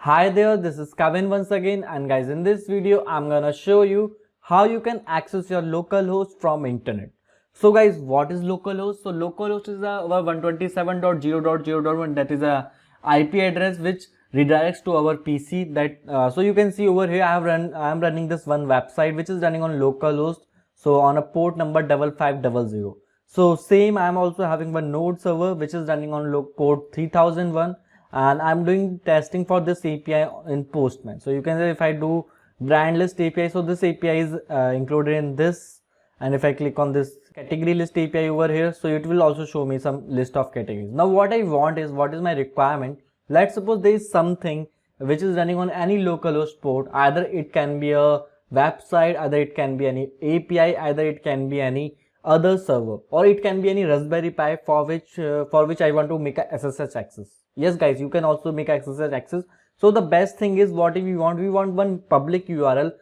Hi there, this is Kevin once again, and guys, in this video I'm gonna show you how you can access your localhost from internet. So guys, what is localhost? So localhost is our 127.0.0.1, that is a IP address which redirects to our PC. So you can see over here I am running this one website which is running on localhost, so on a port number 5500. So same, I am also having one node server which is running on port 3001, and I'm doing testing for this API in Postman. So you can say if I do brand list API, so this API is included in this, and if I click on this category list API over here, so it will also show me some list of categories. Now what I want is, what is my requirement? Let's suppose there is something which is running on any localhost port. Either it can be a website, either it can be any API, either it can be any other server, or it can be any Raspberry Pi for which I want to make a SSH access. Yes guys, you can also make SSH access. So the best thing is, what if we want one public URL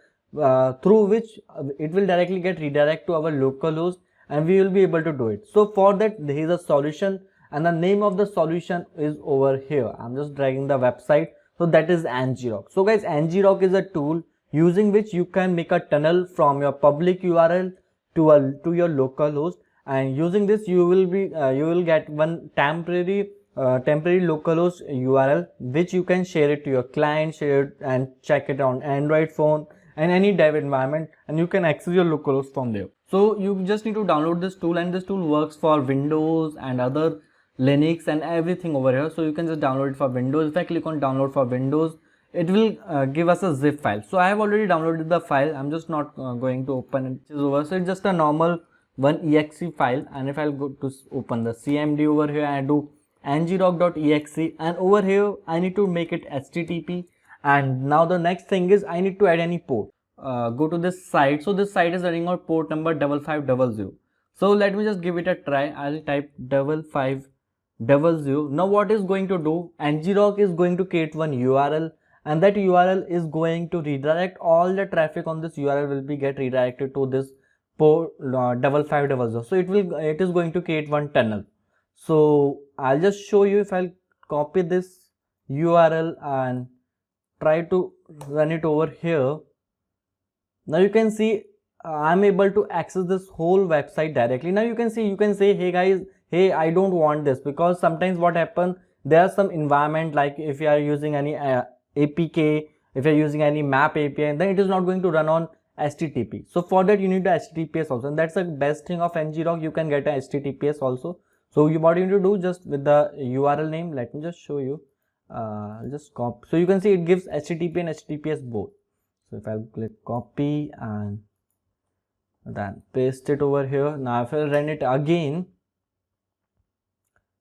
through which it will directly get redirect to our localhost, and we will be able to do it. So for that there is a solution, and the name of the solution is over here. I'm just dragging the website. So that is ngrok. So guys, ngrok is a tool using which you can make a tunnel from your public URL to your local host, and using this you will get one temporary localhost URL which you can share it to your client, share it and check it on Android phone and any dev environment, and you can access your localhost from there. So you just need to download this tool, and this tool works for Windows and other Linux and everything over here. So you can just download it for Windows. If I click on download for Windows, it will give us a zip file. So I have already downloaded the file. I'm just not going to open it. It's over. So it's just a normal one exe file, and if I'll go to open the cmd over here, I do ngrok.exe, and over here I need to make it HTTP. And now the next thing is, I need to add any port. Go to this site. So this site is running on port number 5500. So let me just give it a try. I'll type 5500. Now what is going to do, ngrok is going to create one URL, and that URL is going to redirect all the traffic on this URL will be get redirected to this port 5500. So it is going to create one tunnel. So I'll just show you. If I'll copy this URL and try to run it over here, now you can see I'm able to access this whole website directly. Now you can say, hey guys, hey, I don't want this, because sometimes what happens, there are some environment, like if you are using any APK, if you're using any map API, then it is not going to run on HTTP. So for that you need the HTTPS also, and that's the best thing of ngrok. You can get a HTTPS also. So what you need to do, just with the URL name, let me just show you. Just copy. So you can see it gives HTTP and HTTPS both. So if I click copy and then paste it over here, now if I run it again,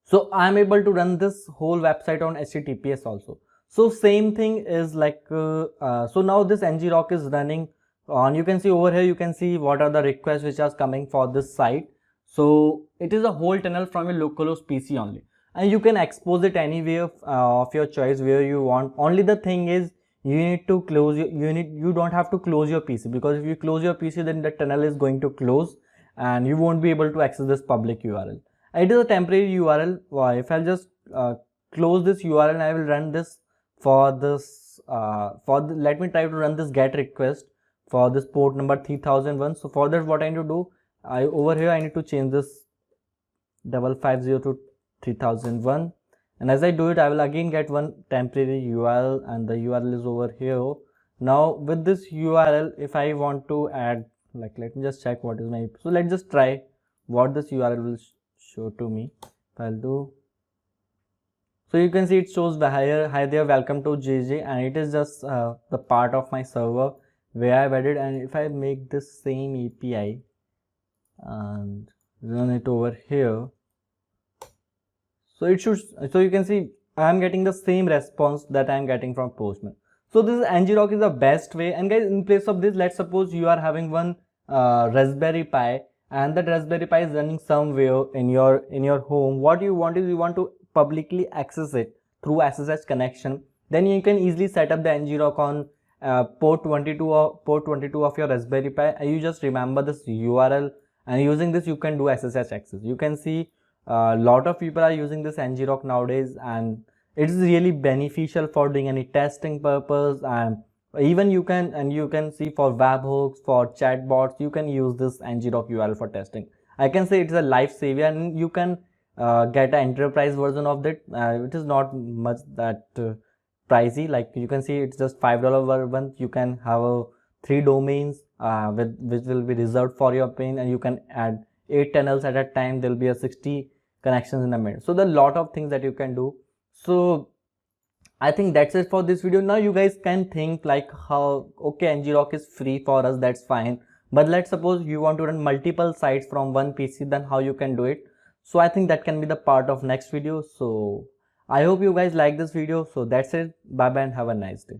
so I am able to run this whole website on HTTPS also. So same thing is like so now this ngrok is running on, you can see over here, you can see what are the requests which are coming for this site. So it is a whole tunnel from your localhost PC only, and you can expose it anywhere of your choice where you want. Only the thing is, you need to close you don't have to close your PC, because if you close your PC, then the tunnel is going to close and you won't be able to access this public URL. It is a temporary URL. If I'll just close this URL, and I will run this for this let me try to run this GET request for this port number 3001. So for that, what I need to do, over here I need to change this 550 to 3001, and as I do it, I will again get one temporary URL, and the URL is over here. Now with this URL, if I want to add, like, let me just check what is my, so let's just try what this URL will show to me. If I'll do, so you can see it shows hi there, welcome to JJ, and it is just the part of my server where I've added. And if I make this same API and run it over here, so it should, so you can see I am getting the same response that I am getting from Postman. So this ngrok is the best way. And guys, in place of this, let's suppose you are having one Raspberry Pi, and that Raspberry Pi is running somewhere in your home. What you want is, you want to publicly access it through SSH connection. Then you can easily set up the ngrok on port 22 of your Raspberry Pi. You just remember this URL, and using this you can do SSH access. You can see a lot of people are using this ngrok nowadays, and it is really beneficial for doing any testing purpose, and even you can see for webhooks, for chatbots, you can use this ngrok URL for testing. I can say it's a lifesaver, and you can get an enterprise version of that. It is not much that pricey. Like you can see, it's just $5 one. You can have 3 domains which will be reserved for your pin, and you can add 8 tunnels at a time. There will be a 60 connections in a minute. So there are a lot of things that you can do. So I think that's it for this video. Now you guys can think like, how, okay, ngrok is free for us, that's fine, but let's suppose you want to run multiple sites from one PC, then how you can do it? So I think that can be the part of next video. So I hope you guys like this video. So that's it. Bye bye and have a nice day.